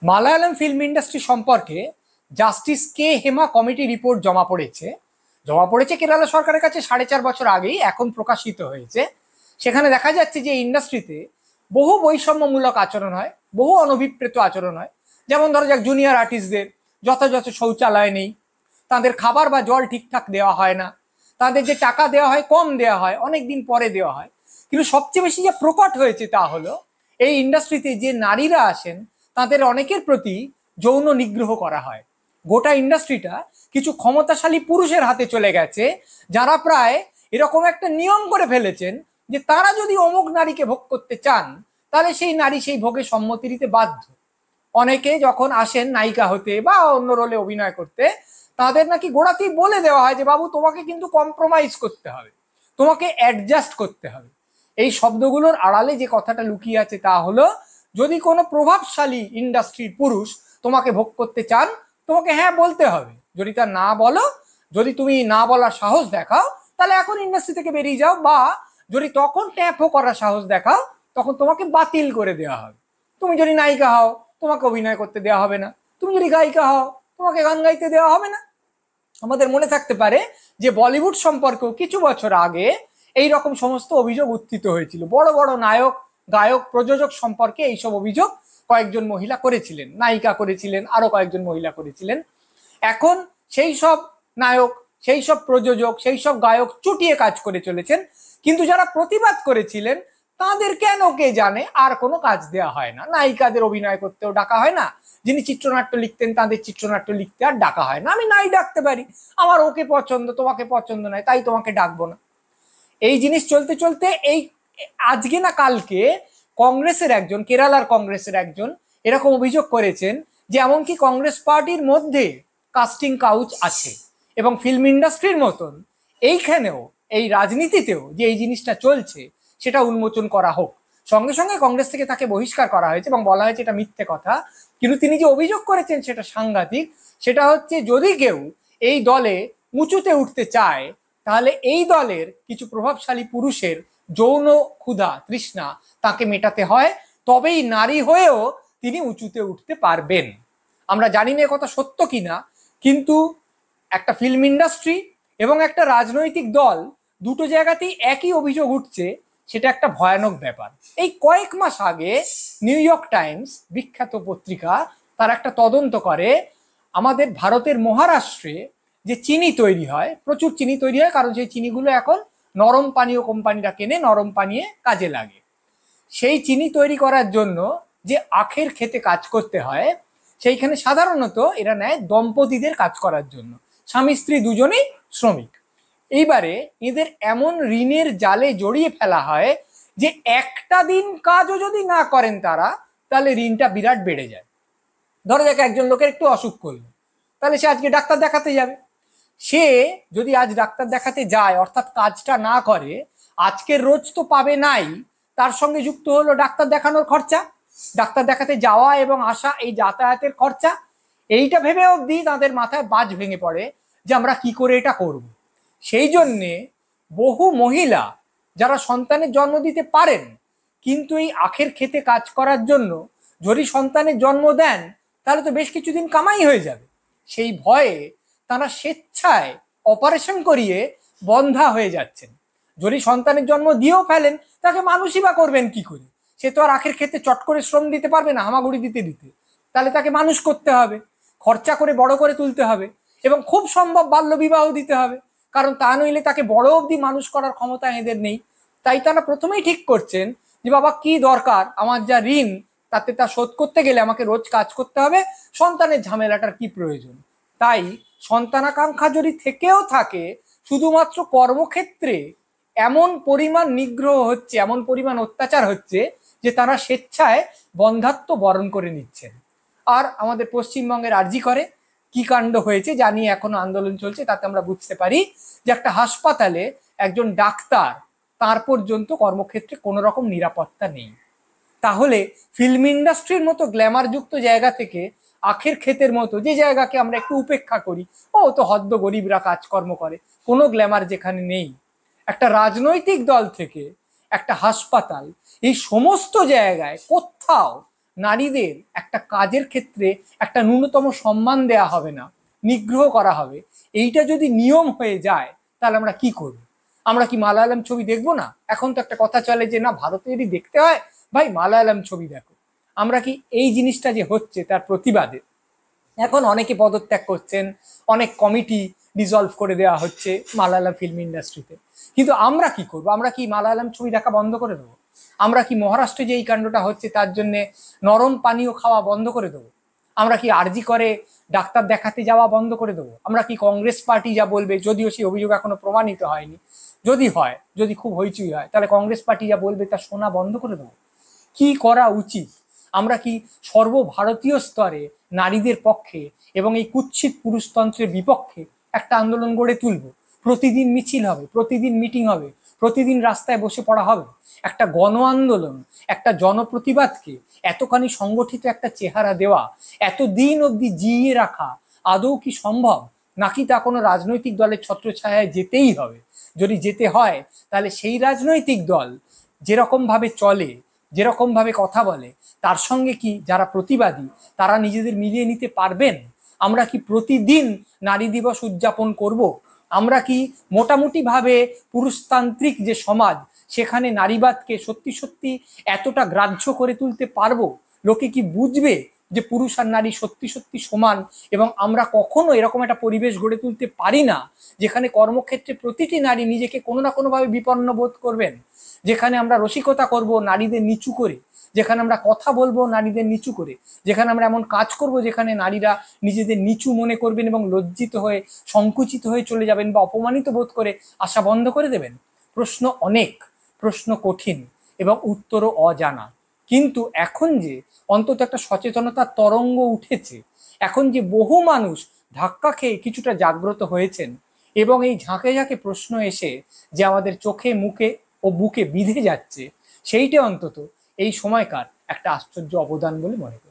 Malayalam film industry সম্পর্কে justice কে Hema committee report জমা পড়েছে কেরালা সরকারের কাছে 4.5 বছর আগেই, এখন প্রকাশিত হয়েছে। সেখানে দেখা যাচ্ছে যে ইন্ডাস্ট্রিতে বহু বৈষম্যমূলক আচরণ হয়, বহু অনভিপ্রেত আচরণ হয়। যেমন ধরো যাক, জুনিয়র আর্টিস্টদের যথাযথ শৌচালয় নেই, তাদের খাবার বা জল ঠিকঠাক দেওয়া হয় না, তাদের যে টাকা দেওয়া হয় কম দেওয়া হয়, অনেক দিন পরে দেওয়া হয়। কিন্তু সবচেয়ে বেশি যে প্রকট হয়েছে তা হলো এই ইন্ডাস্ট্রিতে যে নারীরা আসেন তাদের অনেকের প্রতি যৌন নিগ্রহ করা হয়। গোটা ইন্ডাস্ট্রিটা কিছু ক্ষমতাশালী পুরুষের হাতে চলে গেছে, যারা প্রায় এরকম একটা নিয়ম করে ফেলেছেন যে তারা যদি অমুক নারীকে ভোগ করতে চান তাহলে সেই নারী সেই ভোগে সম্মতি দিতে বাধ্য। অনেকে যখন আসেন নায়িকা হতে বা অন্য রোলে অভিনয় করতে, তাদের নাকি গোড়াতেই বলে দেওয়া হয় যে বাবু তোমাকে কিন্তু কম্প্রোমাইজ করতে হবে, তোমাকে অ্যাডজাস্ট করতে হবে। এই শব্দগুলোর আড়ালে যে কথাটা লুকিয়ে আছে তা হলো, যদি কোনো প্রভাবশালী ইন্ডাস্ট্রির পুরুষ তোমাকে ভোগ করতে চান, তোমাকে হ্যাঁ বলতে হবে। যদি তা না বলো, যদি তুমি না বলার সাহস দেখাও, তাহলে এখন ইন্ডাস্ট্রি থেকে বেরিয়ে যাও, বা যদি তখন ট্যাপও করার সাহস দেখাও তখন তোমাকে বাতিল করে দেওয়া হবে। তুমি যদি নায়িকা হও তোমাকে অভিনয় করতে দেওয়া হবে না, তুমি যদি গায়িকা হও তোমাকে গান গাইতে দেওয়া হবে না। আমাদের মনে থাকতে পারে যে বলিউড সম্পর্কেও কিছু বছর আগে এই রকম সমস্ত অভিযোগ উত্থিত হয়েছিল। বড় বড় নায়ক, গায়ক, প্রযোজক সম্পর্কে এইসব অভিযোগ কয়েকজন মহিলা করেছিলেন, নায়িকা করেছিলেন, আরো কয়েকজন মহিলা করেছিলেন। এখন সেই সব নায়ক, সেই সব প্রযোজক, সেই সব গায়ক চুটিয়ে কাজ করে চলেছেন, কিন্তু যারা প্রতিবাদ করেছিলেন তাদের কেন কে জানে আর কোনো কাজ দেওয়া হয় না। নায়িকাদের অভিনয় করতেও ডাকা হয় না, যিনি চিত্রনাট্য লিখতেন তাদের চিত্রনাট্য লিখতে আর ডাকা হয় না। আমি নাই ডাকতে পারি, আমার ওকে পছন্দ, তোমাকে পছন্দ নয়, তাই তোমাকে ডাকবো না। এই জিনিস চলতে চলতে এই আজকে না কালকে কংগ্রেসের একজন, কেরালার কংগ্রেসের একজন এরকম অভিযোগ করেছেন যে এমনকি কংগ্রেস পার্টির মধ্যে কাস্টিং কাউচ আছে, এবং ফিল্ম ইন্ডাস্ট্রির মতন এইখানেও, এই রাজনীতিতেও যে এই জিনিসটা চলছে সেটা উন্মোচন করা হোক। সঙ্গে সঙ্গে কংগ্রেস থেকে তাকে বহিষ্কার করা হয়েছে এবং বলা হয়েছে এটা মিথ্যে কথা। কিন্তু তিনি যে অভিযোগ করেছেন সেটা সাংঘাতিক। সেটা হচ্ছে, যদি কেউ এই দলে উঁচুতে উঠতে চায় তাহলে এই দলের কিছু প্রভাবশালী পুরুষের যৌন ক্ষুধা, তৃষ্ণা তাকে মেটাতে হয়, তবেই নারী হয়েও তিনি উঁচুতে উঠতে পারবেন। আমরা জানি না কথা সত্য কিনা, কিন্তু একটা ফিল্ম ইন্ডাস্ট্রি এবং একটা রাজনৈতিক দল দুটো জায়গাতেই একই অভিযোগ উঠছে, সেটা একটা ভয়ানক ব্যাপার। এই কয়েক মাস আগে নিউ ইয়র্ক টাইমস, বিখ্যাত পত্রিকা, তার একটা তদন্ত করে আমাদের ভারতের মহারাষ্ট্রে যে চিনি তৈরি হয়, প্রচুর চিনি তৈরি হয়, কারণ সেই চিনিগুলো এখন নরম পানীয় কোম্পানিরা কেনে, নরম পানীয় কাজে লাগে। সেই চিনি তৈরি করার জন্য যে আখের খেতে কাজ করতে হয়, সেইখানে সাধারণত এরা নেয় দম্পতিদের কাজ করার জন্য, স্বামী স্ত্রী দুজনেই শ্রমিক। এইবারে এদের এমন ঋণের জালে জড়িয়ে ফেলা হয় যে একটা দিন কাজও যদি না করেন তারা, তাহলে ঋণটা বিরাট বেড়ে যায়। ধরো যাক একজন লোকের একটু অসুখ করলো, তাহলে সে আজকে ডাক্তার দেখাতে যাবে। সে যদি আজ ডাক্তার দেখাতে যায়, অর্থাৎ কাজটা না করে, আজকের রোজ তো পাবে নাই, তার সঙ্গে যুক্ত হলো ডাক্তার দেখানোর খরচা, ডাক্তার দেখাতে যাওয়া এবং আসা, এই যাতায়াতের খরচা। এইটা ভেবে অবধি তাদের মাথায় বাজ ভেঙে পড়ে যে আমরা কি করে এটা করব। সেই জন্যে বহু মহিলা যারা সন্তানের জন্ম দিতে পারেন, কিন্তু এই আখের খেতে কাজ করার জন্য যদি সন্তানের জন্ম দেন তাহলে তো বেশ কিছুদিন কামাই হয়ে যাবে, সেই ভয়ে তারা স্বেচ্ছায় অপারেশন করিয়ে বন্ধা হয়ে যাচ্ছেন। যদি সন্তানের জন্ম দিয়েও ফেলেন তাকে মানুষই বা করবেন কি করে? সে তো আর আখের ক্ষেত্রে চট করে শ্রম দিতে পারবে না, হামাগুড়ি দিতে দিতে। তাহলে তাকে মানুষ করতে হবে, খরচা করে বড় করে তুলতে হবে, এবং খুব সম্ভব বাল্য বিবাহ দিতে হবে, কারণ তা নইলে তাকে বড় অবধি মানুষ করার ক্ষমতা এদের নেই। তাই তারা প্রথমেই ঠিক করছেন যে বাবা কি দরকার, আমার যা ঋণ তাতে তা শোধ করতে গেলে আমাকে রোজ কাজ করতে হবে, সন্তানের ঝামেলাটার কি প্রয়োজন। তাই সন্তানাকাঙ্ক্ষা যদি থেকেও থাকে, শুধুমাত্র কর্মক্ষেত্রে এমন পরিমাণ নিগ্রহ হচ্ছে, এমন পরিমাণ অত্যাচার হচ্ছে যে তারা স্বেচ্ছায় বন্ধাত্ব বরণ করে নিচ্ছেন। আর আমাদের পশ্চিমবঙ্গের আরজি করে কি কাণ্ড হয়েছে জানিয়ে এখনো আন্দোলন চলছে, তাতে আমরা বুঝতে পারি যে একটা হাসপাতালে একজন ডাক্তার, তার পর্যন্ত কর্মক্ষেত্রে কোনো রকম নিরাপত্তা নেই। তাহলে ফিল্ম ইন্ডাস্ট্রির মতো গ্ল্যামারযুক্ত জায়গা থেকে আখের ক্ষেতের মতো যে জায়গাকে আমরা একটু উপেক্ষা করি, ও তো হদ্দ গরিবরা কাজকর্ম করে, কোনো গ্ল্যামার যেখানে নেই, একটা রাজনৈতিক দল থেকে একটা হাসপাতাল, এই সমস্ত জায়গায় কোথাও নারীদের একটা কাজের ক্ষেত্রে একটা ন্যূনতম সম্মান দেয়া হবে না, নিগ্রহ করা হবে, এইটা যদি নিয়ম হয়ে যায় তাহলে আমরা কি করব? আমরা কি মালায়ালাম ছবি দেখবো না? এখন তো একটা কথা চলে যে না, ভারতে যদি দেখতে হয় ভাই মালায়ালাম ছবি দেখো। আমরা কি এই জিনিসটা যে হচ্ছে তার প্রতিবাদে এখন অনেকে পদত্যাগ করছেন, অনেক কমিটি ডিসলভ করে দেওয়া হচ্ছে মালায়ালাম ফিল্ম ইন্ডাস্ট্রিতে। কিন্তু আমরা কি করব? আমরা কি মালায়ালাম ছবি দেখা বন্ধ করে দেবো? আমরা কি মহারাষ্ট্রে যে এই কাণ্ডটা হচ্ছে তার জন্য নরম পানীয় খাওয়া বন্ধ করে দেবো? আমরা কি আরজি করে ডাক্তার দেখাতে যাওয়া বন্ধ করে দেবো? আমরা কি কংগ্রেস পার্টি যা বলবে, যদিও সেই অভিযোগ এখনো প্রমাণিত হয়নি, যদি হয়, যদি খুব হইচই হয়, তাহলে কংগ্রেস পার্টি যা বলবে তা শোনা বন্ধ করে দেবো? কি করা উচিত? আমরা কি সর্বভারতীয় স্তরে নারীদের পক্ষে এবং এই কুৎসিত পুরুষতন্ত্রের বিপক্ষে একটা আন্দোলন গড়ে তুলব? প্রতিদিন মিছিল হবে, প্রতিদিন মিটিং হবে, প্রতিদিন রাস্তায় বসে পড়া হবে, একটা গণ আন্দোলন, একটা জনপ্রতিবাদকে এতখানি সংগঠিত একটা চেহারা দেওয়া, এতদিন অবধি জিইয়ে রাখা আদৌ কি সম্ভব? নাকি তা কোনো রাজনৈতিক দলের ছত্রছায়ায় যেতেই হবে? যদি যেতে হয় তাহলে সেই রাজনৈতিক দল যেরকম ভাবে চলে, যেরকম ভাবে কথা বলে, তার সঙ্গে কি যারা প্রতিবাদী তারা নিজেদের মিলিয়ে নিতে পারবেন? আমরা কি প্রতিদিন নারী দিবস উদযাপন করব? আমরা কি মোটামুটি ভাবে পুরুষতান্ত্রিক যে সমাজ সেখানে নারীবাদকে সত্যি সত্যি এতটা গ্রাহ্য করে তুলতে পারবো? লোকে কি বুঝবে যে পুরুষ আর নারী সত্যি সত্যি সমান? এবং আমরা কখনো এরকম একটা পরিবেশ গড়ে তুলতে পারি না যেখানে কর্মক্ষেত্রে প্রতিটি নারী নিজেকে কোনো না কোনোভাবে বিপন্ন বোধ করবেন, যেখানে আমরা রসিকতা করব নারীদের নিচু করে, যেখানে আমরা কথা বলবো নারীদের নিচু করে, যেখানে আমরা এমন কাজ করব যেখানে নারীরা নিজেদের নিচু মনে করবেন এবং লজ্জিত হয়ে সংকুচিত হয়ে চলে যাবেন বা অপমানিত বোধ করে আসা বন্ধ করে দেবেন। প্রশ্ন অনেক, প্রশ্ন কঠিন এবং উত্তরও অজানা। কিন্তু এখন যে অন্তত একটা সচেতনতার তরঙ্গ উঠেছে, এখন যে বহু মানুষ ধাক্কা খেয়ে কিছুটা জাগ্রত হয়েছেন এবং এই ঝাঁকে ঝাঁকে প্রশ্ন এসে যে আমাদের চোখে মুখে ও বুকে বিঁধে যাচ্ছে, সেইটা অন্তত এই সময়কার একটা আশ্চর্য অবদান বলে মনে করি।